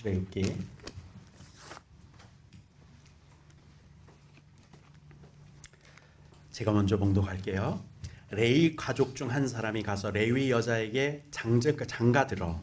출애굽기 제가 먼저 봉독할게요. 레위 가족 중 한 사람이 가서 레위 여자에게 장가들어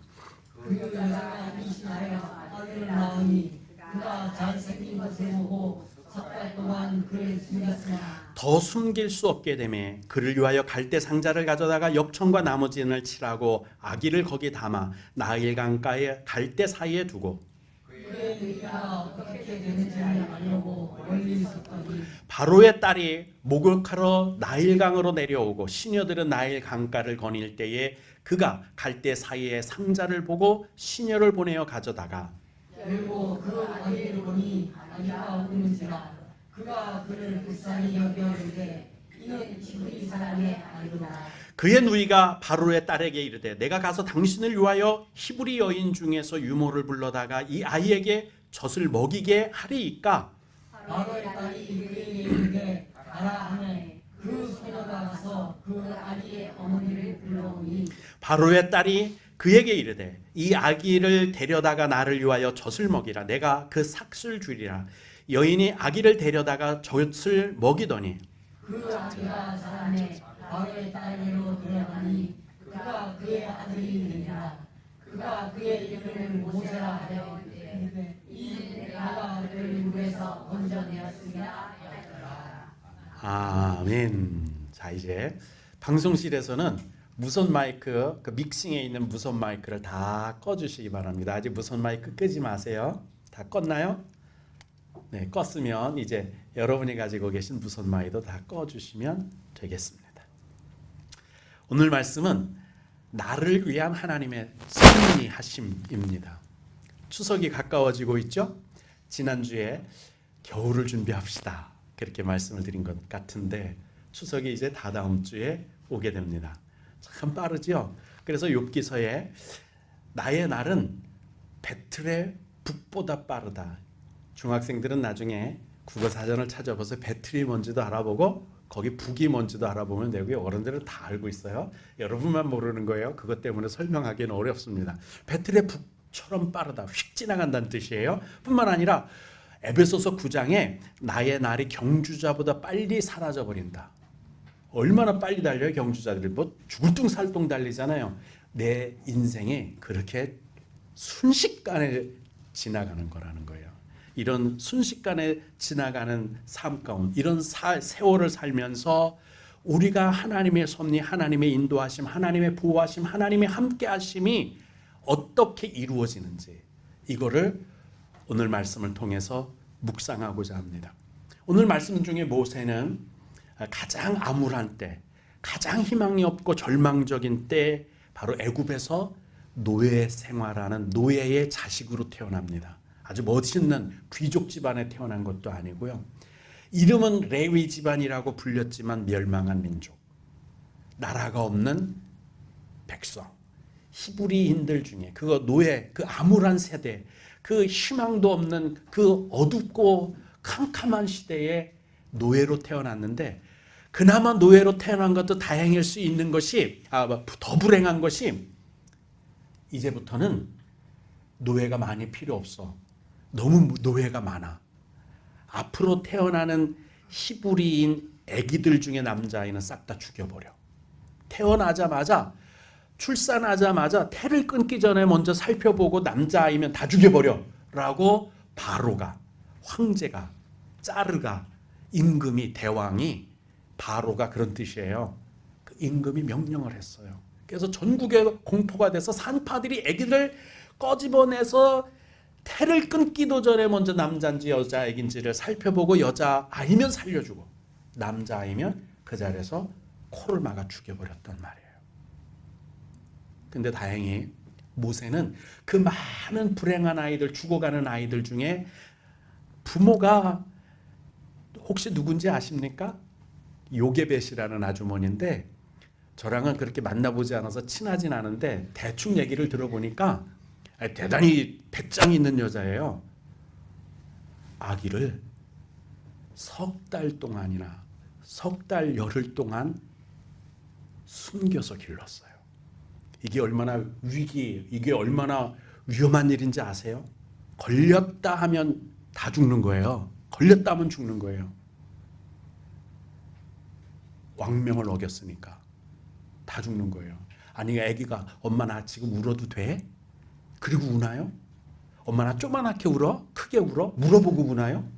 그 여자가 임신하여 아들을 낳으니 그가 잘생긴 것을 보고 4달 동안 그를 숨겼으나 더 숨길 수 없게 되매 그를 위하여 갈대 상자를 가져다가 역청과 나무진을 칠하고 아기를 거기 담아 나일 강가에 갈대 사이에 두고 그의 의가 어떻게 되는지 알려고 멀리 있었더니 바로의 딸이 목욕하러 나일강으로 내려오고 시녀들은 나일 강가를 거닐 때에 그가 갈대 사이에 상자를 보고 시녀를 보내어 가져다가 열고 그 아이를 보니 아기가 우는지라 그가 그를 불쌍히 여겨 이르되 이는 히브리 사람의 아이구나. 그의 누이가 바로의 딸에게 이르되 내가 가서 당신을 위하여 히브리 여인 중에서 유모를 불러다가 이 아이에게 젖을 먹이게 하리이까. 바로의 딸이 그에게 이르되 가라 하매 그 소녀가 가서 그 아기의 어머니를 불러오니 바로의 딸이 그에게 이르되 이 아기를 데려다가 나를 위하여 젖을 먹이라. 내가 그 삭술 주리라. 여인이 아기를 데려다가 젖을 먹이더니 그 아기가 자라매 바로의 딸에게로 들어가니 그가 그의 아들이 되니라. 그가 그의 이름을 모세라 하여 이르되 이 내가 그를 물에서 건져내었으리라 하였더라. 아멘. 자, 이제 방송실에서는 무선 마이크, 그 믹싱에 있는 무선 마이크를 다 꺼주시기 바랍니다. 아직 무선 마이크 끄지 마세요. 다 껐나요? 네, 껐으면 이제 여러분이 가지고 계신 무선 마이크도 다 꺼주시면 되겠습니다. 오늘 말씀은 나를 위한 하나님의 섭리하심입니다. 추석이 가까워지고 있죠? 지난주에 겨울을 준비합시다. 그렇게 말씀을 드린 것 같은데 추석이 이제 다다음 주에 오게 됩니다. 참 빠르죠? 그래서 욥기서에 나의 날은 배틀의 북보다 빠르다. 중학생들은 나중에 국어사전을 찾아봐서 배틀이 뭔지도 알아보고 거기 북이 뭔지도 알아보면 되고요. 어른들은 다 알고 있어요. 여러분만 모르는 거예요. 그것 때문에 설명하기는 어렵습니다. 배틀의 북처럼 빠르다. 휙 지나간다는 뜻이에요. 뿐만 아니라 에베소서 9장에 나의 날이 경주자보다 빨리 사라져버린다. 얼마나 빨리 달려요, 경주자들이. 뭐 죽을 둥 살 둥 달리잖아요. 내 인생이 그렇게 순식간에 지나가는 거라는 거예요. 이런 순식간에 지나가는 삶 가운데 이런 세월을 살면서 우리가 하나님의 섭리, 하나님의 인도하심, 하나님의 보호하심, 하나님의 함께하심이 어떻게 이루어지는지 이거를 오늘 말씀을 통해서 묵상하고자 합니다. 오늘 말씀 중에 모세는 가장 암울한 때, 가장 희망이 없고 절망적인 때 바로 애굽에서 노예 생활하는 노예의 자식으로 태어납니다. 아주 멋있는 귀족 집안에 태어난 것도 아니고요. 이름은 레위 집안이라고 불렸지만 멸망한 민족, 나라가 없는 백성, 히브리인들 중에 그 노예, 그 암울한 세대, 그 희망도 없는 그 어둡고 캄캄한 시대에 노예로 태어났는데 그나마 노예로 태어난 것도 다행일 수 있는 것이 더 불행한 것이 이제부터는 노예가 많이 필요 없어. 너무 노예가 많아. 앞으로 태어나는 히브리인 아기들 중에 남자아이는 싹 다 죽여버려. 태어나자마자 출산하자마자 태를 끊기 전에 먼저 살펴보고 남자아이면 다 죽여버려 라고 바로가, 황제가, 짜르가, 임금이, 대왕이, 바로가 그런 뜻이에요. 그 임금이 명령을 했어요. 그래서 전국에 공포가 돼서 산파들이 아기를 꺼집어내서 태를 끊기도 전에 먼저 남자인지 여자아이인지를 살펴보고 여자아이면 살려주고 남자아이면 그 자리에서 코를 막아 죽여버렸단 말이에요. 근데 다행히 모세는 그 많은 불행한 아이들, 죽어가는 아이들 중에 부모가 혹시 누군지 아십니까? 요게벳이라는 아주머니인데 저랑은 그렇게 만나보지 않아서 친하진 않은데 대충 얘기를 들어보니까 대단히 배짱 있는 여자예요. 아기를 석 달 동안이나 석 달 열흘 동안 숨겨서 길렀어요. 이게 얼마나 이게 얼마나 위험한 일인지 아세요? 걸렸다 하면 다 죽는 거예요. 걸렸다 하면 죽는 거예요. 왕명을 어겼으니까 다 죽는 거예요. 아니 아기가 엄마 나 지금 울어도 돼? 그리고 우나요? 엄마 나 조그맣게 울어? 크게 울어? 물어보고 우나요?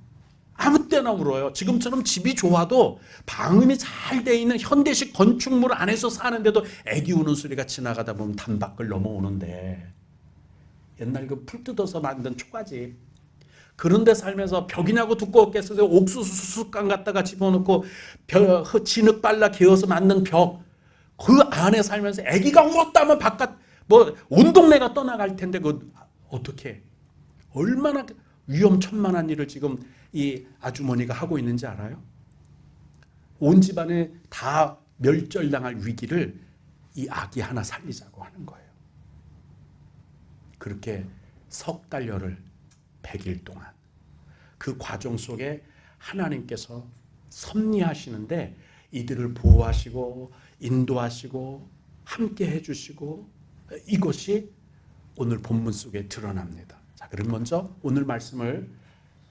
아무 때나 울어요. 지금처럼 집이 좋아도 방음이 잘 돼 있는 현대식 건축물 안에서 사는데도 아기 우는 소리가 지나가다 보면 단밖을 넘어오는데, 옛날 그 풀 뜯어서 만든 초가집 그런 데 살면서 벽이냐고 두껍게 써서 옥수수 수수깡 갖다가 집어넣고 진흙 발라 개어서 만든 벽, 그 안에 살면서 아기가 울었다면 바깥 뭐 온 동네가 떠나갈 텐데 그 어떻게 얼마나 위험천만한 일을 지금 이 아주머니가 하고 있는지 알아요? 온 집안에 다 멸절당할 위기를 이 아기 하나 살리자고 하는 거예요. 그렇게 석 달여를 100일 동안 그 과정 속에 하나님께서 섭리하시는데 이들을 보호하시고 인도하시고 함께 해주시고, 이것이 오늘 본문 속에 드러납니다. 자, 그럼 먼저 오늘 말씀을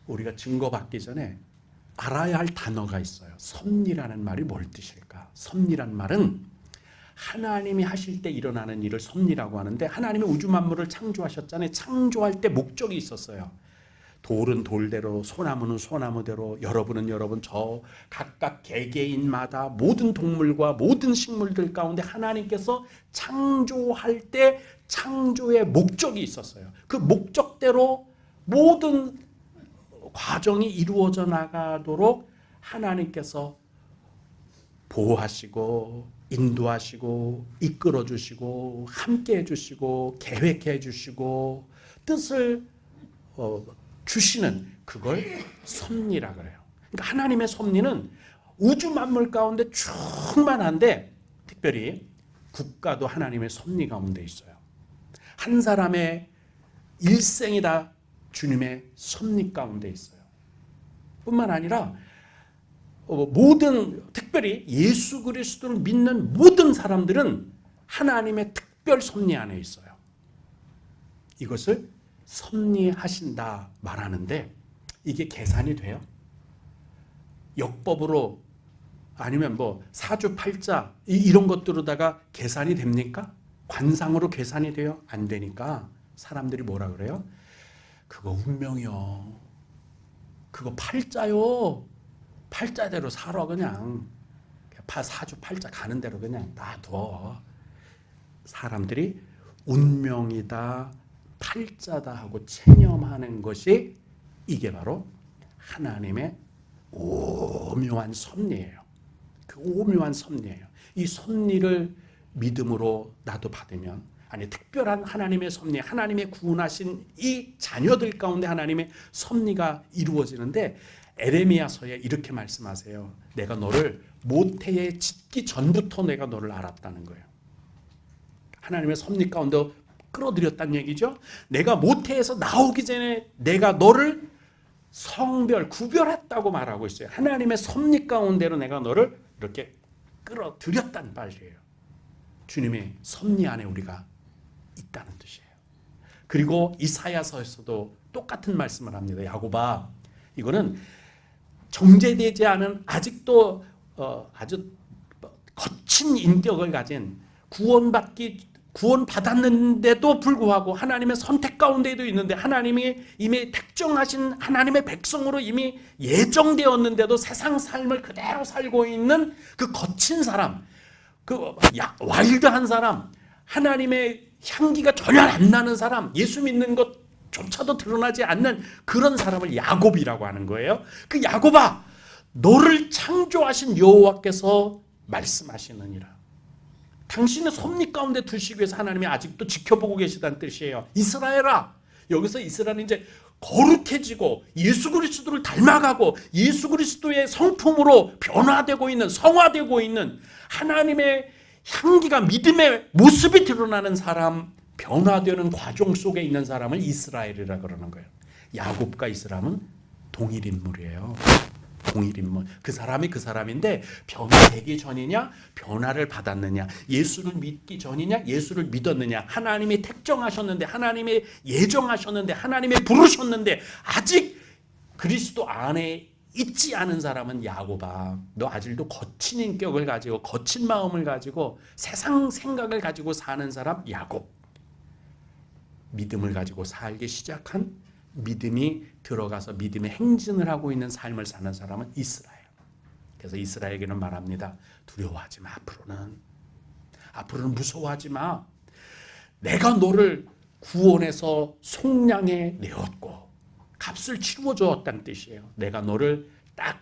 우리가 증거받기 전에 알아야 할 단어가 있어요. 섭리라는 말이 뭘 뜻일까? 섭리란 말은 하나님이 하실 때 일어나는 일을 섭리라고 하는데, 하나님이 우주 만물을 창조하셨잖아요. 창조할 때 목적이 있었어요. 돌은 돌대로, 소나무는 소나무대로, 여러분은 여러분, 저 각각 개개인마다 모든 동물과 모든 식물들 가운데 하나님께서 창조할 때 창조의 목적이 있었어요. 그 목적대로 모든 과정이 이루어져 나가도록 하나님께서 보호하시고 인도하시고 이끌어 주시고 함께 해주시고 계획해 주시고 뜻을 주시는, 그걸 섭리라 그래요. 그러니까 하나님의 섭리는 우주 만물 가운데 충만한데, 특별히 국가도 하나님의 섭리 가운데 있어요. 한 사람의 일생이 다 주님의 섭리 가운데 있어요. 뿐만 아니라 모든, 특별히 예수 그리스도를 믿는 모든 사람들은 하나님의 특별 섭리 안에 있어요. 이것을 섭리하신다 말하는데, 이게 계산이 돼요? 역법으로 아니면 뭐 사주팔자 이런 것들로다가 계산이 됩니까? 관상으로 계산이 돼요? 안 되니까 사람들이 뭐라 그래요? 그거 운명이요. 그거 팔자요. 팔자대로 살아 그냥. 사주팔자 가는 대로 그냥 놔둬. 사람들이 운명이다, 팔자다 하고 체념하는 것이, 이게 바로 하나님의 오묘한 섭리예요. 그 오묘한 섭리예요. 이 섭리를 믿음으로 나도 받으면, 아니 특별한 하나님의 섭리, 하나님의 구원하신 이 자녀들 가운데 하나님의 섭리가 이루어지는데, 에레미야서에 이렇게 말씀하세요. 내가 너를 모태에 짓기 전부터 내가 너를 알았다는 거예요. 하나님의 섭리 가운데 끌어들였다는 얘기죠. 내가 모태에서 나오기 전에 내가 너를 성별, 구별했다고 말하고 있어요. 하나님의 섭리 가운데로 내가 너를 이렇게 끌어들였다는 말이에요. 주님의 섭리 안에 우리가 있다는 뜻이에요. 그리고 이사야서에서도 똑같은 말씀을 합니다. 야곱아, 이거는 정제되지 않은, 아직도 아주 거친 인격을 가진, 구원받았는데도 불구하고 하나님의 선택 가운데도 있는데, 하나님이 이미 택정하신 하나님의 백성으로 이미 예정되었는데도 세상 삶을 그대로 살고 있는 그 거친 사람, 그 와일드한 사람, 하나님의 향기가 전혀 안 나는 사람, 예수 믿는 것조차도 드러나지 않는 그런 사람을 야곱이라고 하는 거예요. 그 야곱아, 너를 창조하신 여호와께서 말씀하시느니라. 당신의 섭리 가운데 두시기 위해서 하나님이 아직도 지켜보고 계시다는 뜻이에요. 이스라엘아, 여기서 이스라엘은 이제 거룩해지고 예수 그리스도를 닮아가고 예수 그리스도의 성품으로 변화되고 있는, 성화되고 있는 하나님의 향기가, 믿음의 모습이 드러나는 사람, 변화되는 과정 속에 있는 사람을 이스라엘이라 그러는 거예요. 야곱과 이스라엘은 동일 인물이에요. 동일인물. 그 사람이 그 사람인데 변이 되기 전이냐 변화를 받았느냐, 예수를 믿기 전이냐 예수를 믿었느냐, 하나님이 택정하셨는데, 하나님이 예정하셨는데, 하나님이 부르셨는데 아직 그리스도 안에 있지 않은 사람은 야고봐, 너 아직도 거친 인격을 가지고 거친 마음을 가지고 세상 생각을 가지고 사는 사람 야곱. 믿음을 가지고 살기 시작한, 믿음이 들어가서 믿음의 행진을 하고 있는 삶을 사는 사람은 이스라엘. 그래서 이스라엘에게는 말합니다. 두려워하지 마. 앞으로는 무서워하지 마. 내가 너를 구원해서 속량해 내었고 값을 치루어 주었다는 뜻이에요. 내가 너를 딱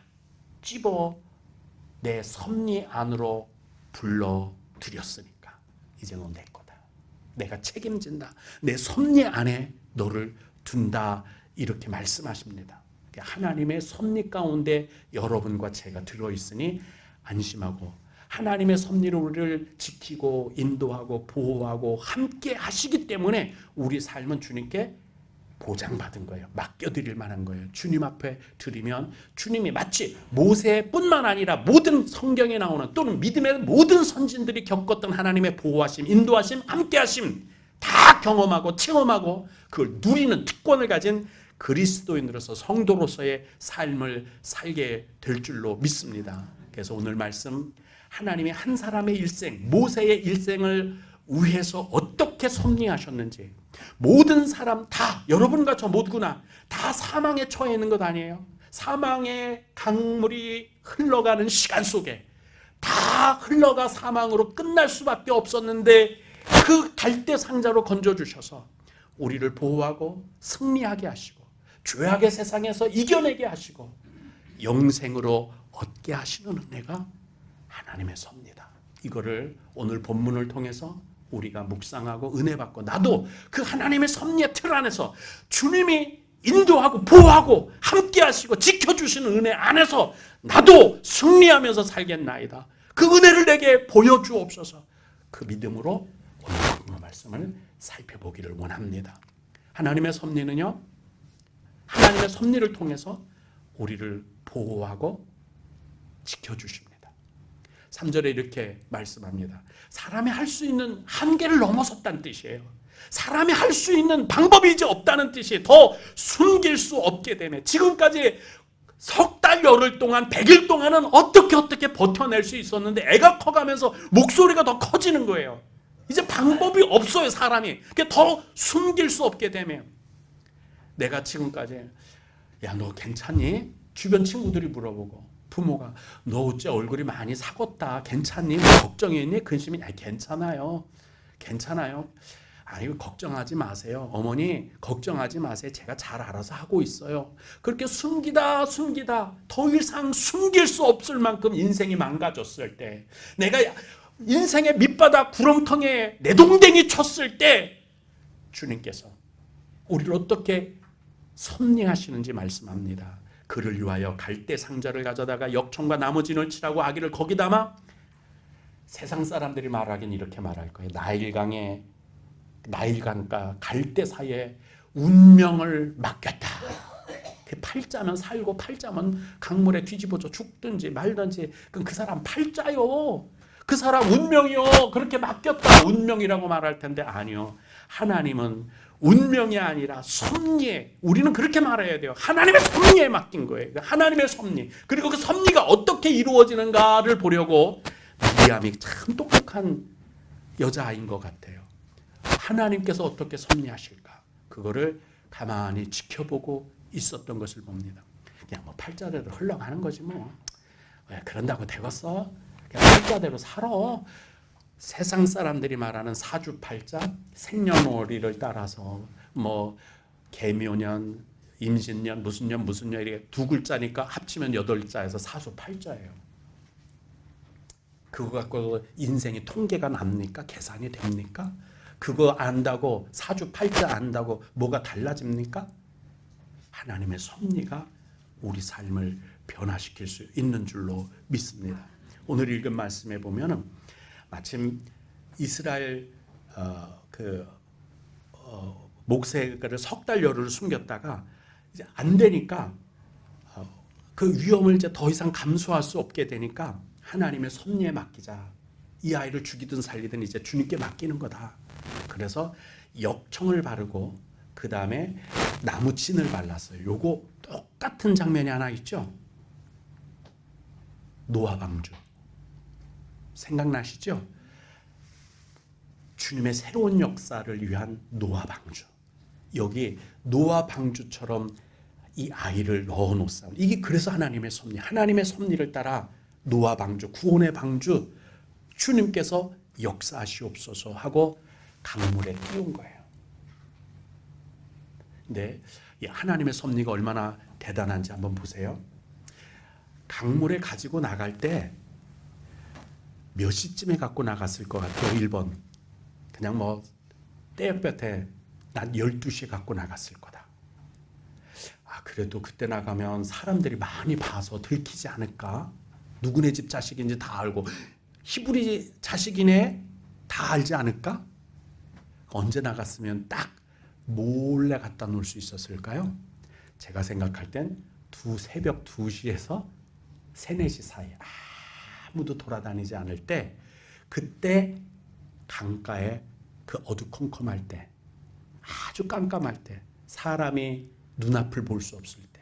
집어 내 섭리 안으로 불러들였으니까 이제 너 내 거다. 내가 책임진다. 내 섭리 안에 너를 둔다. 이렇게 말씀하십니다. 하나님의 섭리 가운데 여러분과 제가 들어있으니 안심하고, 하나님의 섭리를 우리를 지키고 인도하고 보호하고 함께 하시기 때문에 우리 삶은 주님께 보장받은 거예요. 맡겨드릴 만한 거예요. 주님 앞에 드리면 주님이 마치 모세뿐만 아니라 모든 성경에 나오는, 또는 믿음의 모든 선진들이 겪었던 하나님의 보호하심, 인도하심, 함께하심 다 경험하고 체험하고 그걸 누리는 특권을 가진 그리스도인으로서, 성도로서의 삶을 살게 될 줄로 믿습니다. 그래서 오늘 말씀, 하나님이 한 사람의 일생, 모세의 일생을 위해서 어떻게 섭리하셨는지, 모든 사람 다, 여러분과 저 모두나 다 사망에 처해 있는 것 아니에요? 사망의 강물이 흘러가는 시간 속에 다 흘러가 사망으로 끝날 수밖에 없었는데 그 갈대 상자로 건져주셔서 우리를 보호하고 승리하게 하시고 죄악의 세상에서 이겨내게 하시고 영생으로 얻게 하시는 은혜가 하나님의 섭니다. 이거를 오늘 본문을 통해서 우리가 묵상하고 은혜 받고, 나도 그 하나님의 섭리의 틀 안에서 주님이 인도하고 보호하고 함께 하시고 지켜주시는 은혜 안에서 나도 승리하면서 살겠나이다. 그 은혜를 내게 보여주옵소서. 그 믿음으로 오늘 말씀을 살펴보기를 원합니다. 하나님의 섭리는요, 하나님의 섭리를 통해서 우리를 보호하고 지켜주십니다. 3절에 이렇게 말씀합니다. 사람이 할 수 있는 한계를 넘어섰다는 뜻이에요. 사람이 할 수 있는 방법이 이제 없다는 뜻이에요. 더 숨길 수 없게 되네. 지금까지 석 달 열흘 동안 100일 동안은 어떻게 버텨낼 수 있었는데 애가 커가면서 목소리가 더 커지는 거예요. 이제 방법이 없어요. 사람이 더 숨길 수 없게 되면, 내가 지금까지 야 너 괜찮니? 주변 친구들이 물어보고, 부모가 너 어째 얼굴이 많이 사겄다, 괜찮니? 뭐 걱정했니? 근심이? 아니 괜찮아요. 아니 걱정하지 마세요. 어머니 걱정하지 마세요. 제가 잘 알아서 하고 있어요. 그렇게 숨기다 더 이상 숨길 수 없을 만큼 인생이 망가졌을 때, 내가 인생의 밑바닥 구렁텅이에 내동댕이 쳤을 때 주님께서 우리를 어떻게 섭리하시는지 말씀합니다. 그를 위하여 갈대 상자를 가져다가 역청과 나무진을 칠하고 아기를 거기 담아, 세상 사람들이 말하긴 이렇게 말할 거예요. 나일강과 갈대 사이에 운명을 맡겼다. 팔자면 살고 팔자면 강물에 뒤집어져 죽든지 말든지 그럼 그 사람 팔자요. 그 사람 운명이요. 그렇게 맡겼다. 운명이라고 말할 텐데 아니요. 하나님은 운명이 아니라 섭리에, 우리는 그렇게 말해야 돼요. 하나님의 섭리에 맡긴 거예요. 하나님의 섭리. 그리고 그 섭리가 어떻게 이루어지는가를 보려고 미리암이 참 똑똑한 여자아이인 것 같아요. 하나님께서 어떻게 섭리하실까? 그거를 가만히 지켜보고 있었던 것을 봅니다. 그냥 뭐 팔자대로 흘러가는 거지 뭐. 왜 그런다고 되겠어? 그냥 팔자대로 살아. 세상 사람들이 말하는 사주팔자, 생년월일을 따라서 뭐 개묘년, 임신년, 무슨 년 이렇게 두 글자니까 합치면 8자에서 사주팔자예요. 그거 갖고 인생이 통계가 납니까? 계산이 됩니까? 그거 안다고, 사주팔자 안다고 뭐가 달라집니까? 하나님의 섭리가 우리 삶을 변화시킬 수 있는 줄로 믿습니다. 오늘 읽은 말씀에 보면은 마침 이스라엘 목새를 석 달 열흘을 숨겼다가 이제 안 되니까 그 위험을 이제 더 이상 감수할 수 없게 되니까 하나님의 섭리에 맡기자. 이 아이를 죽이든 살리든 이제 주님께 맡기는 거다. 그래서 역청을 바르고 그 다음에 나무친을 발랐어요. 요거 똑같은 장면이 하나 있죠. 노아 방주. 생각나시죠? 주님의 새로운 역사를 위한 노아 방주. 여기 노아 방주처럼 이 아이를 넣어 놓습니다. 이게 그래서 하나님의 섭리. 하나님의 섭리를 따라 노아 방주, 구원의 방주 주님께서 역사하시옵소서 하고 강물에 띄운 거예요. 근데 이 하나님의 섭리가 얼마나 대단한지 한번 보세요. 강물에 가지고 나갈 때 몇 시쯤에 갖고 나갔을 것 같아요? 1번. 그냥 뭐 떼역볕에 난 12시에 갖고 나갔을 거다. 아, 그래도 그때 나가면 사람들이 많이 봐서 들키지 않을까? 누구네 집 자식인지 다 알고 히브리 자식이네 다 알지 않을까? 언제 나갔으면 딱 몰래 갖다 놓을 수 있었을까요? 제가 생각할 땐 새벽 2시에서 3, 4시 사이 아무도 돌아다니지 않을 때 그때 강가에 그 어두컴컴할 때 아주 깜깜할 때 사람이 눈앞을 볼 수 없을 때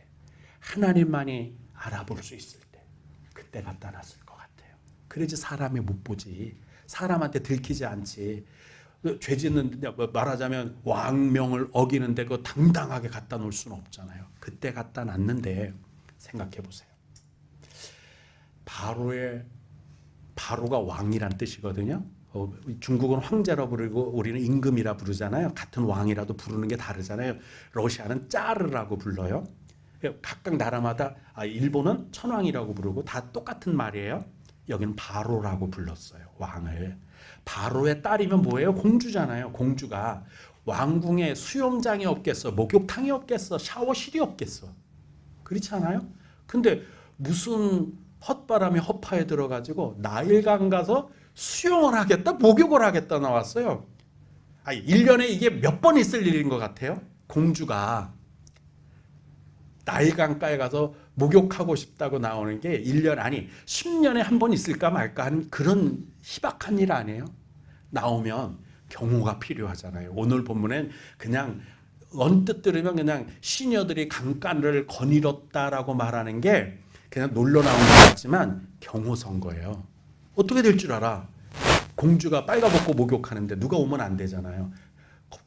하나님만이 알아볼 수 있을 때 그때 갖다 놨을 것 같아요. 그래야지 사람이 못 보지. 사람한테 들키지 않지. 죄 짓는 말하자면 왕명을 어기는데 그 당당하게 갖다 놓을 수는 없잖아요. 그때 갖다 놨는데 생각해 보세요. 바로가 왕이란 뜻이거든요. 중국은 황제라 부르고 우리는 임금이라 부르잖아요. 같은 왕이라도 부르는 게 다르잖아요. 러시아는 짜르라고 불러요. 각각 나라마다 일본은 천왕이라고 부르고 다 똑같은 말이에요. 여기는 바로라고 불렀어요. 왕을. 바로의 딸이면 뭐예요? 공주잖아요. 공주가 왕궁에 수영장이 없겠어, 목욕탕이 없겠어, 샤워실이 없겠어. 그렇지 않아요? 근데 무슨 헛바람이 허파에 들어가지고 나일강 가서 수영을 하겠다, 목욕을 하겠다 나왔어요. 1년에 이게 몇 번 있을 일인 것 같아요? 공주가 나일강가에 가서 목욕하고 싶다고 나오는 게 1년 아니 10년에 한 번 있을까 말까 한 그런 희박한 일 아니에요? 나오면 경호가 필요하잖아요. 오늘 본문엔 그냥 언뜻 들으면 그냥 시녀들이 강가를 거닐었다라고 말하는 게 그냥 놀러 나온 것 같지만 경호 선거예요. 어떻게 될 줄 알아? 공주가 빨가벗고 목욕하는데 누가 오면 안 되잖아요.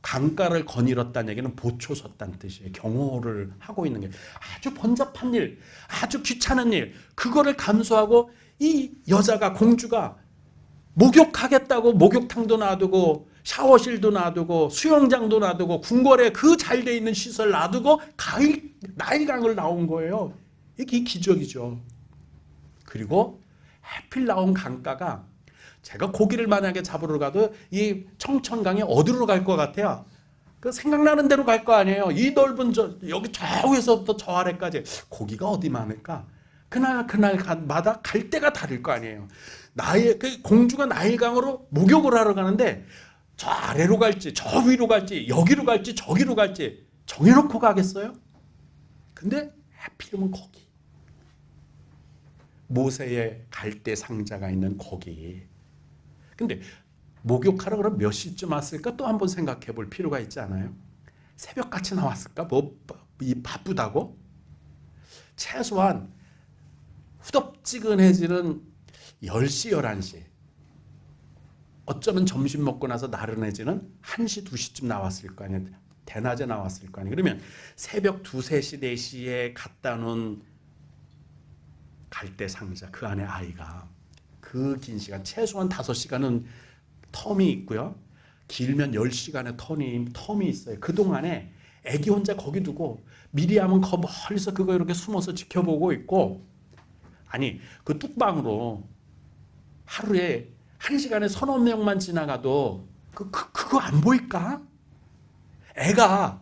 강가를 거닐었다는 얘기는 보초 섰다는 뜻이에요. 경호를 하고 있는 게 아주 번잡한 일, 아주 귀찮은 일, 그거를 감수하고 이 여자가 공주가 목욕하겠다고 목욕탕도 놔두고 샤워실도 놔두고 수영장도 놔두고 궁궐에 그 잘 돼 있는 시설 놔두고 나일강을 나온 거예요. 이게 기적이죠. 그리고 하필 나온 강가가 제가 고기를 만약에 잡으러 가도 이 청천강에 어디로 갈 것 같아요? 그 생각나는 대로 갈 거 아니에요. 이 넓은 여기 저 위에서부터 저 아래까지 고기가 어디 많을까? 그날마다 갈 데가 다를 거 아니에요. 그 공주가 나일강으로 목욕을 하러 가는데 저 아래로 갈지 저 위로 갈지 여기로 갈지 저기로 갈지 정해놓고 가겠어요? 근데 하필이면 거기 모세의 갈대 상자가 있는 거기. 근데 목욕하러 그럼 몇 시쯤 왔을까? 또 한번 생각해 볼 필요가 있지 않아요? 새벽같이 나왔을까? 바쁘다고? 최소한 후덥지근해지는 10시, 11시. 어쩌면 점심 먹고 나서 나른해지는 1시, 2시쯤 나왔을 거 아니에요. 대낮에 나왔을 거 아니에요. 그러면 새벽 2, 3시, 4시에 갖다 놓은 갈대 상자, 그 안에 아이가 그 긴 시간, 최소한 5시간은 텀이 있고요. 길면 10시간의 텀이 있어요. 그동안에 애기 혼자 거기 두고 미리암은 멀리서 그거 이렇게 숨어서 지켜보고 있고, 아니 그 뚝방으로 하루에 1시간에 서너 명만 지나가도 그거 안 보일까? 애가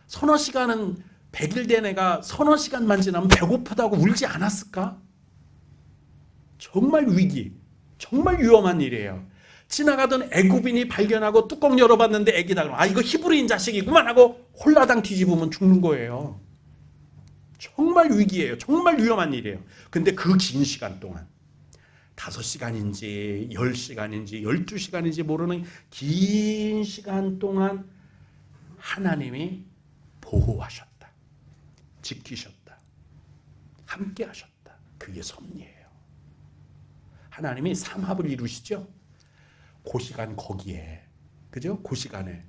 서너 시간은 100일 된 애가 서너 시간만 지나면 배고프다고 울지 않았을까? 정말 위기, 정말 위험한 일이에요. 지나가던 애굽인이 발견하고 뚜껑 열어봤는데 애기다. 이거 히브리인 자식이구만 하고 홀라당 뒤집으면 죽는 거예요. 정말 위기예요. 정말 위험한 일이에요. 근데 그 긴 시간 동안 5시간인지 10시간인지 12시간인지 모르는 긴 시간 동안 하나님이 보호하셨다. 지키셨다. 함께 하셨다. 그게 섭리예요. 하나님이 삼합을 이루시죠. 그 시간 거기에, 그죠? 그 시간에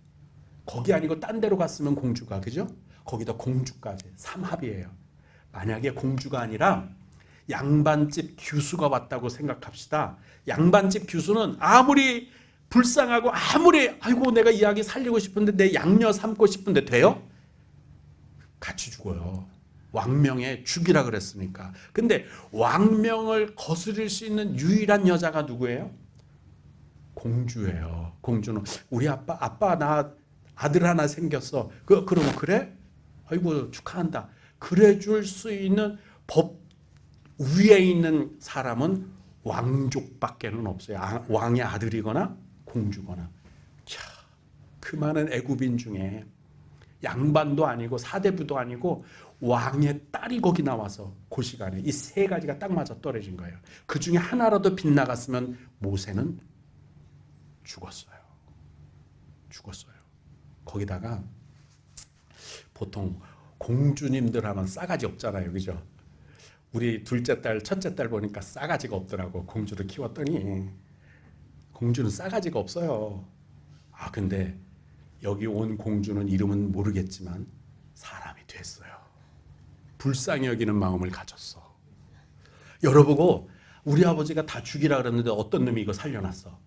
거기 아니고 딴 데로 갔으면 공주가, 그죠? 거기다 공주까지 삼합이에요. 만약에 공주가 아니라 양반집 규수가 왔다고 생각합시다. 양반집 규수는 아무리 불쌍하고 아무리 아이고 내가 이 아기 살리고 싶은데 내 양녀 삼고 싶은데 돼요? 같이 죽어요. 왕명에 죽이라 그랬으니까. 근데 왕명을 거스릴 수 있는 유일한 여자가 누구예요? 공주예요. 공주는 우리 아빠 나 아들 하나 생겼어. 그러면 그래? 아이고 축하한다. 그래 줄 수 있는 법 위에 있는 사람은 왕족밖에는 없어요. 왕의 아들이거나 공주거나. 자, 그 많은 애굽인 중에 양반도 아니고 사대부도 아니고 왕의 딸이 거기 나와서 그 시간에 이 세 가지가 딱 맞아 떨어진 거예요. 그 중에 하나라도 빗나갔으면 모세는 죽었어요. 거기다가 보통 공주님들 하면 싸가지 없잖아요. 그죠? 우리 둘째 딸, 첫째 딸 보니까 싸가지가 없더라고. 공주를 키웠더니 공주는 싸가지가 없어요. 아, 근데 여기 온 공주는 이름은 모르겠지만 사람이 됐어요. 불쌍히 여기는 마음을 가졌어. 열어보고 우리 아버지가 다 죽이라 그랬는데 어떤 놈이 이거 살려놨어.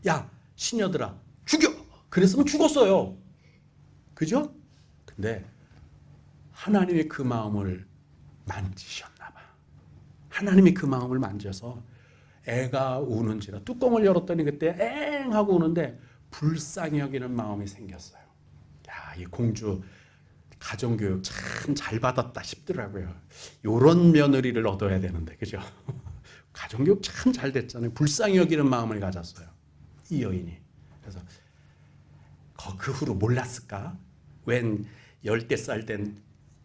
야, 시녀들아, 죽여! 그랬으면 죽었어요. 그죠? 근데 하나님의 그 마음을 만지셨나 봐. 하나님이 그 마음을 만져서 애가 우는지라 뚜껑을 열었더니 그때 엥 하고 우는데 불쌍히 여기는 마음이 생겼어요. 야, 이 공주 가정교육 참 잘 받았다 싶더라고요. 요런 며느리를 얻어야 되는데, 그죠? 가정교육 참 잘 됐잖아요. 불쌍히 여기는 마음을 가졌어요. 이 여인이. 그래서 그 후로 몰랐을까? 웬 10대 살 된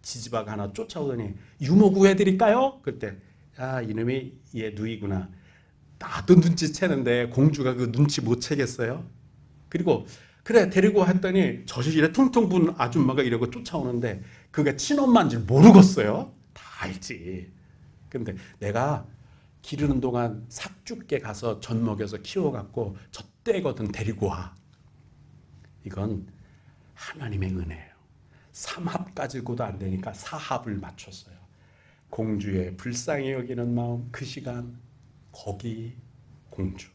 지지박 하나 쫓아오더니 유모 구해드릴까요? 그때 야, 이놈이 얘 누이구나. 나도 눈치채는데 공주가 그 눈치 못 채겠어요? 그리고 그래 데리고 했더니 저실에 퉁퉁 분 아줌마가 이러고 쫓아오는데 그게 친엄마인 줄 모르겠어요. 다 알지. 근데 내가 기르는 동안 삭죽게 가서 젖 먹여서 키워갖고 젖대거든 데리고 와. 이건 하나님의 은혜예요. 삼합 가지고도 안 되니까 사합을 맞췄어요. 공주의 불쌍히 여기는 마음, 그 시간 거기 공주.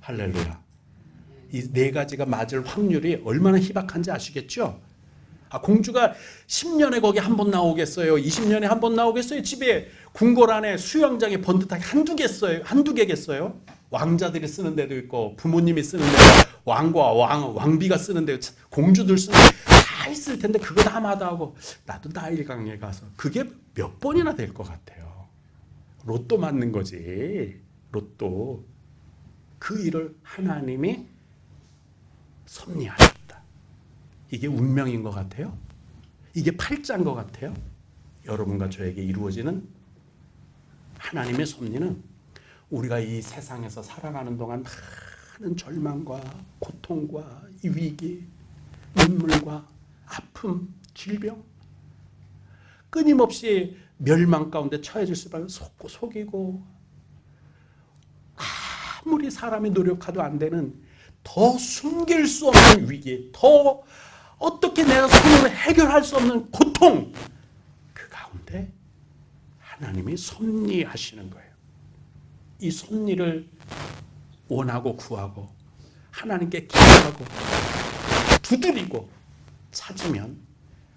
할렐루야. 이 네 가지가 맞을 확률이 얼마나 희박한지 아시겠죠? 아, 공주가 10년에 거기 한 번 나오겠어요? 20년에 한 번 나오겠어요? 집에 궁궐 안에 수영장에 번듯하게 한두 개겠어요? 왕자들이 쓰는 데도 있고 부모님이 쓰는 데도 왕과 왕비가 쓰는 데도 공주들 쓰는 데 다 있을 텐데 그거 다 마다하고 나도 나일강에 가서 그게 몇 번이나 될 것 같아요. 로또 맞는 거지. 로또. 그 일을 하나님이 섭리하셨다. 이게 운명인 것 같아요? 이게 팔자인 것 같아요? 여러분과 저에게 이루어지는 하나님의 섭리는 우리가 이 세상에서 살아가는 동안 많은 절망과 고통과 이 위기, 눈물과 아픔, 질병, 끊임없이 멸망 가운데 처해질 수밖에 속이고 아무리 사람이 노력해도 안 되는 더 숨길 수 없는 위기, 더 어떻게 내가 손으로 해결할 수 없는 고통, 그 가운데 하나님이 섭리하시는 거예요. 이 섭리를 원하고 구하고 하나님께 기도하고 두드리고 찾으면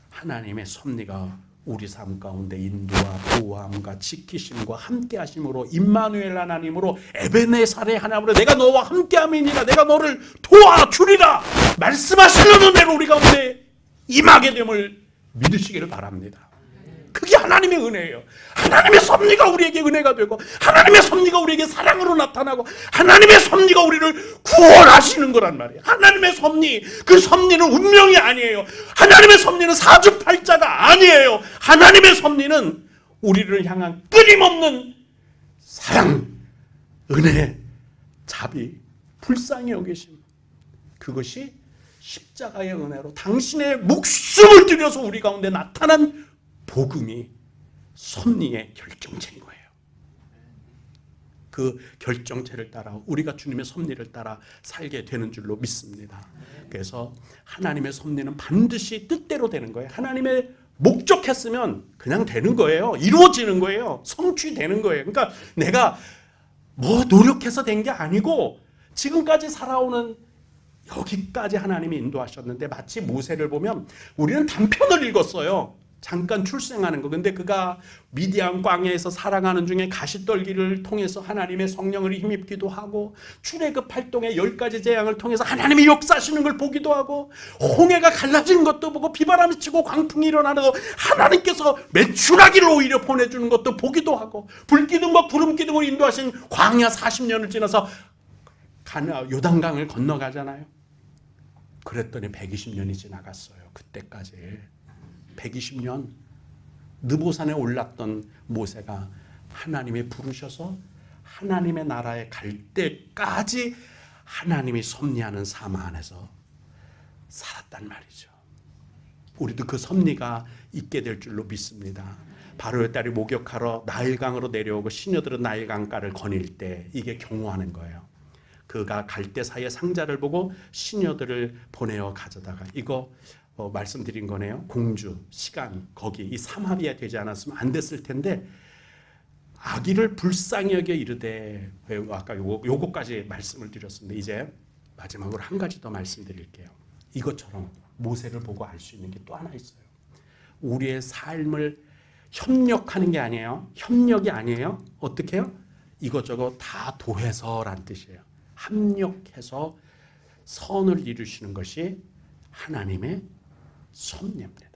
하나님의 섭리가 우리 삶 가운데 인도와 보호함과 지키심과 함께 하심으로 임마누엘 하나님으로 에베네살의 하나님으로 내가 너와 함께함이니라 내가 너를 도와주리라 말씀하시는 은혜로 우리 가운데 임하게 됨을 믿으시기를 바랍니다. 그게 하나님의 은혜예요. 하나님의 섭리가 우리에게 은혜가 되고 하나님의 섭리가 우리에게 사랑으로 나타나고 하나님의 섭리가 우리를 구원하시는 거란 말이에요. 하나님의 섭리, 그 섭리는 운명이 아니에요. 하나님의 섭리는 사주팔자가 아니에요. 하나님의 섭리는 우리를 향한 끊임없는 사랑, 은혜, 자비, 불쌍히 여기심. 그것이 십자가의 은혜로 당신의 목숨을 들여서 우리 가운데 나타난 복음이 섭리의 결정체인 거예요. 그 결정체를 따라 우리가 주님의 섭리를 따라 살게 되는 줄로 믿습니다. 그래서 하나님의 섭리는 반드시 뜻대로 되는 거예요. 하나님의 목적했으면 그냥 되는 거예요. 이루어지는 거예요. 성취되는 거예요. 그러니까 내가 뭐 노력해서 된 게 아니고 지금까지 살아오는 여기까지 하나님이 인도하셨는데 마치 모세를 보면 우리는 단편을 읽었어요. 잠깐 출생하는 거. 근데 그가 미디안 광야에서 살아가는 중에 가시떨기를 통해서 하나님의 성령을 힘입기도 하고 출애굽 활동의 10가지 재앙을 통해서 하나님이 역사하시는 걸 보기도 하고 홍해가 갈라지는 것도 보고 비바람이 치고 광풍이 일어나는 거 하나님께서 메추라기를 오히려 보내주는 것도 보기도 하고 불기둥과 구름기둥을 인도하신 광야 40년을 지나서 요단강을 건너가잖아요. 그랬더니 120년이 지나갔어요. 그때까지 120년 느보산에 올랐던 모세가 하나님이 부르셔서 하나님의 나라에 갈 때까지 하나님이 섭리하는 삶 안에서 살았단 말이죠. 우리도 그 섭리가 있게 될 줄로 믿습니다. 바로의 딸이 목욕하러 나일강으로 내려오고 시녀들은 나일강가를 거닐 때 이게 경호하는 거예요. 그가 갈대 사이에 상자를 보고 시녀들을 보내어 가져다가 이거 말씀드린 거네요. 공주, 시간, 거기 이 삼합이 되지 않았으면 안 됐을 텐데 아기를 불쌍히 여겨 이르되 아까 요거까지 말씀을 드렸습니다. 이제 마지막으로 한 가지 더 말씀드릴게요. 이것처럼 모세를 보고 알 수 있는 게 또 하나 있어요. 우리의 삶을 협력하는 게 아니에요. 협력이 아니에요. 어떻게 해요? 이것저것 다 도해서란 뜻이에요. 합력해서 선을 이루시는 것이 하나님의 섭리입니다.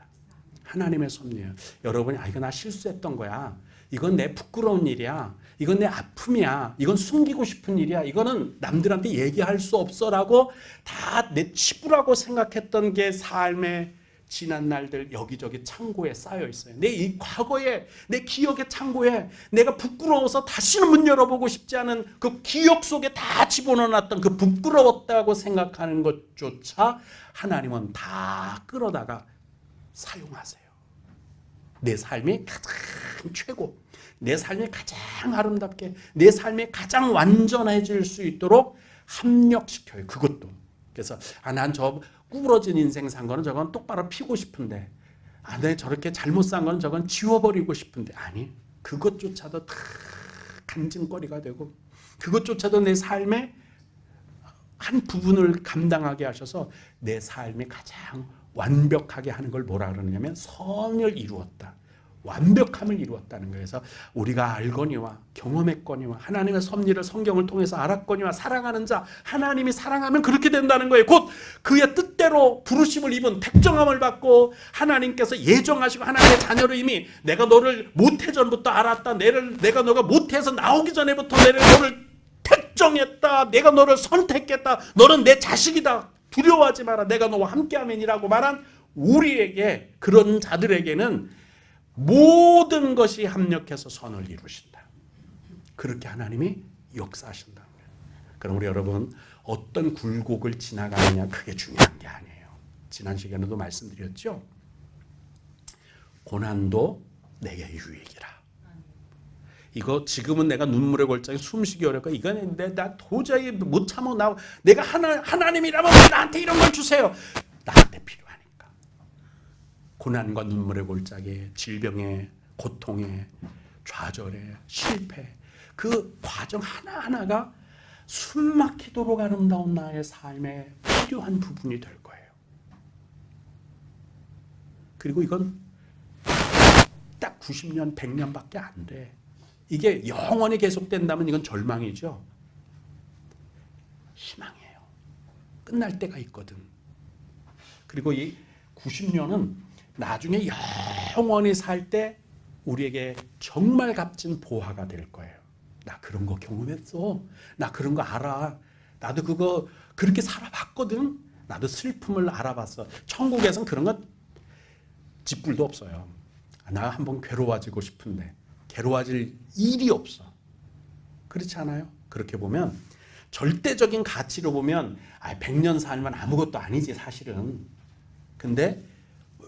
하나님의 섭리예요. 여러분이 이거 나 실수했던 거야. 이건 내 부끄러운 일이야. 이건 내 아픔이야. 이건 숨기고 싶은 일이야. 이거는 남들한테 얘기할 수 없어라고 다 내 치부라고 생각했던 게 삶의 지난 날들 여기저기 창고에 쌓여 있어요. 내 이 과거에 내 기억의 창고에 내가 부끄러워서 다시는 문 열어보고 싶지 않은 그 기억 속에 다 집어넣어놨던 그 부끄러웠다고 생각하는 것조차 하나님은 다 끌어다가 사용하세요. 내 삶이 가장 최고, 내 삶이 가장 아름답게, 내 삶이 가장 완전해질 수 있도록 합력시켜요. 그것도. 그래서 난 저 구부러진 인생 산 거는 저건 똑바로 피고 싶은데 내 저렇게 잘못 산 거는 저건 지워버리고 싶은데 아니, 그것조차도 다 간증거리가 되고 그것조차도 내 삶의 한 부분을 감당하게 하셔서 내 삶이 가장 완벽하게 하는 걸 뭐라 그러냐면 선을 이루었다. 완벽함을 이루었다는 거예요. 그래서 우리가 알거니와 경험했거니와 하나님의 섭리를 성경을 통해서 알았거니와 사랑하는 자, 하나님이 사랑하면 그렇게 된다는 거예요. 곧 그의 뜻대로 부르심을 입은 택정함을 받고 하나님께서 예정하시고 하나님의 자녀로 이미 내가 너를 모태전부터 알았다. 내가 너가 모태에서 나오기 전에부터 너를 택정했다. 내가 너를 선택했다. 너는 내 자식이다. 두려워하지 마라. 내가 너와 함께하면이라고 말한 우리에게, 그런 자들에게는 모든 것이 합력해서 선을 이루신다. 그렇게 하나님이 역사하신다. 그럼 우리 여러분, 어떤 굴곡을 지나가느냐 그게 중요한 게 아니에요. 지난 시간에도 말씀드렸죠. 고난도 내게 유익이라. 이거 지금은 내가 눈물의 골짜기 숨쉬기 어렵고 이건 나 도저히 못 참아. 내가 하나님이라면 나한테 이런 걸 주세요. 나한테 필요하니까. 고난과 눈물의 골짜기, 질병의 고통에, 좌절에, 실패, 그 과정 하나하나가 숨막히도록 아름다운 나의 삶에 필요한 부분이 될 거예요. 그리고 이건 딱 90년, 100년밖에 안 돼. 이게 영원히 계속된다면 이건 절망이죠. 희망이에요. 끝날 때가 있거든. 그리고 이 90년은 나중에 영원히 살 때 우리에게 정말 값진 보화가 될 거예요. 나 그런 거 경험했어. 나 그런 거 알아. 나도 그거 그렇게 살아봤거든. 나도 슬픔을 알아봤어. 천국에선 그런 거 짓불도 없어요. 나 한번 괴로워지고 싶은데 괴로워질 일이 없어. 그렇지 않아요? 그렇게 보면 절대적인 가치로 보면 100년 살면 아무것도 아니지 사실은. 근데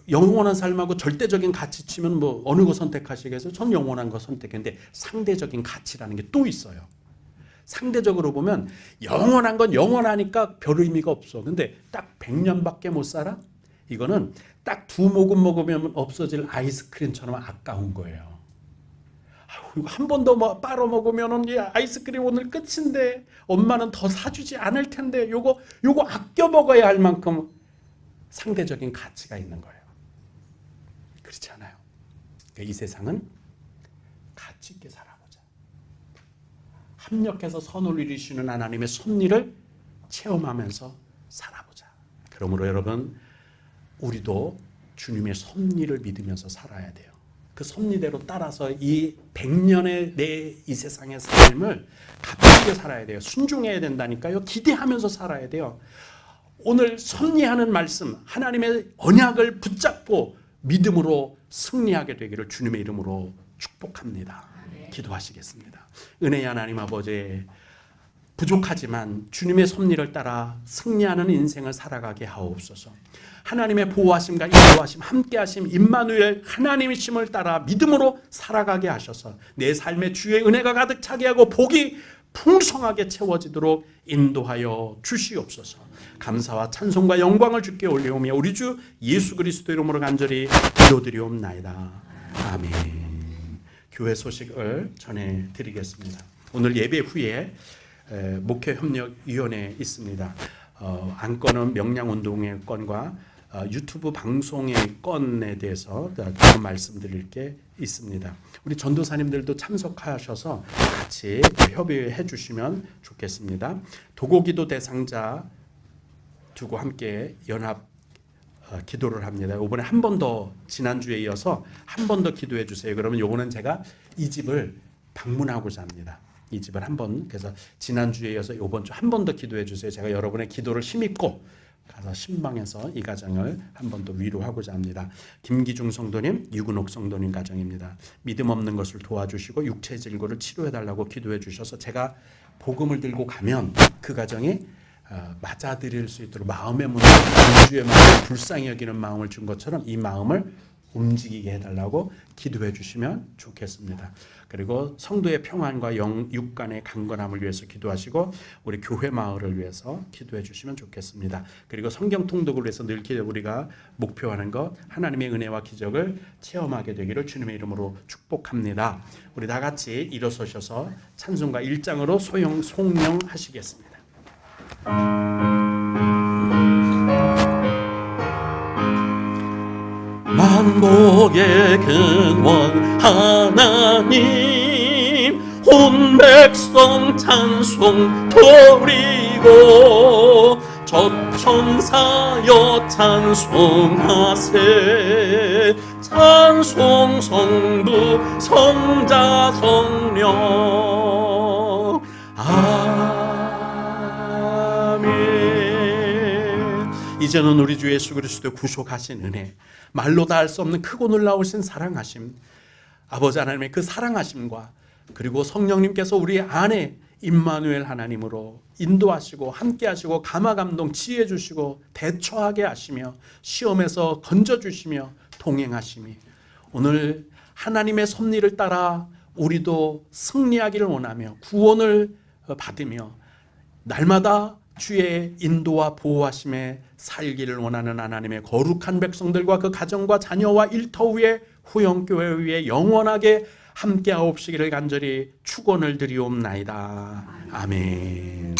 영원한 삶하고 절대적인 가치 치면 뭐 어느 거 선택하시겠어요? 전 영원한 거 선택했는데 상대적인 가치라는 게 또 있어요. 상대적으로 보면 영원한 건 영원하니까 별 의미가 없어. 근데 딱 100년밖에 못 살아? 이거는 딱 2모금 먹으면 없어질 아이스크림처럼 아까운 거예요. 한 번 더 빨아 먹으면 이 아이스크림 오늘 끝인데 엄마는 더 사주지 않을 텐데 요거 아껴 먹어야 할 만큼 상대적인 가치가 있는 거예요. 그렇지 않아요? 그러니까 이 세상은 가치 있게 살아보자. 합력해서 선을 이루시는 하나님의 섭리를 체험하면서 살아보자. 그러므로 여러분 우리도 주님의 섭리를 믿으면서 살아야 돼요. 그 섭리대로 따라서 이 100년의 내 이 세상의 삶을 값지게 살아야 돼요. 순종해야 된다니까요. 기대하면서 살아야 돼요. 오늘 섭리하는 말씀, 하나님의 언약을 붙잡고 믿음으로 승리하게 되기를 주님의 이름으로 축복합니다. 기도하시겠습니다. 은혜의 하나님 아버지, 부족하지만 주님의 섭리를 따라 승리하는 인생을 살아가게 하옵소서. 하나님의 보호하심과 인도하심, 함께하심, 임마누엘 하나님이심을 따라 믿음으로 살아가게 하셔서 내 삶에 주의 은혜가 가득 차게 하고 복이 풍성하게 채워지도록 인도하여 주시옵소서. 감사와 찬송과 영광을 주께 올리오며 우리 주 예수 그리스도 이름으로 간절히 기도드리옵나이다. 아멘. 교회 소식을 전해드리겠습니다. 오늘 예배 후에 목회협력위원회 있습니다. 안건은 명량운동의 건과 유튜브 방송의 건에 대해서 조금 말씀드릴 게 있습니다. 우리 전도사님들도 참석하셔서 같이 협의해 주시면 좋겠습니다. 도고기도 대상자 두고 함께 연합 기도를 합니다. 이번에 한 번 더 지난주에 이어서 한 번 더 기도해 주세요. 그러면 요거는 제가 이 집을 방문하고자 합니다. 이 집을 한번, 그래서 지난주에 이어서 이번 주 한 번 더 기도해 주세요. 제가 여러분의 기도를 힘입고 가서 신방에서 이 가정을 한 번 더 위로하고자 합니다. 김기중 성도님, 유근옥 성도님 가정입니다. 믿음 없는 것을 도와주시고 육체 질고를 치료해 달라고 기도해 주셔서 제가 복음을 들고 가면 그 가정이 맞아들일 수 있도록 마음의 문을, 공주의 마음을 불쌍히 여기는 마음을 준 것처럼 이 마음을 움직이게 해달라고 기도해 주시면 좋겠습니다. 그리고 성도의 평안과 육간의 강건함을 위해서 기도하시고 우리 교회 마을을 위해서 기도해 주시면 좋겠습니다. 그리고 성경 통독을 위해서 늘 우리가 목표하는 것, 하나님의 은혜와 기적을 체험하게 되기를 주님의 이름으로 축복합니다. 우리 다 같이 일어서셔서 찬송가 1장으로 송영하시겠습니다. 만복의 근원 하나님, 온 백성 찬송 드리고 저천사여 찬송하세. 찬송 성부 성자 성령 이제는 우리 주 예수 그리스도 구속하신 은혜, 말로 다 할 수 없는 크고 놀라우신 사랑하심, 아버지 하나님의 그 사랑하심과 그리고 성령님께서 우리 안에 임마누엘 하나님으로 인도하시고 함께하시고 감화감동 지혜 주시고 대처하게 하시며 시험에서 건져주시며 동행하심이 오늘 하나님의 섭리를 따라 우리도 승리하기를 원하며 구원을 받으며 날마다 주의 인도와 보호하심에 살기를 원하는 하나님의 거룩한 백성들과 그 가정과 자녀와 일터 위에 후영교회 위에 영원하게 함께하옵시기를 간절히 축원을 드리옵나이다. 아멘.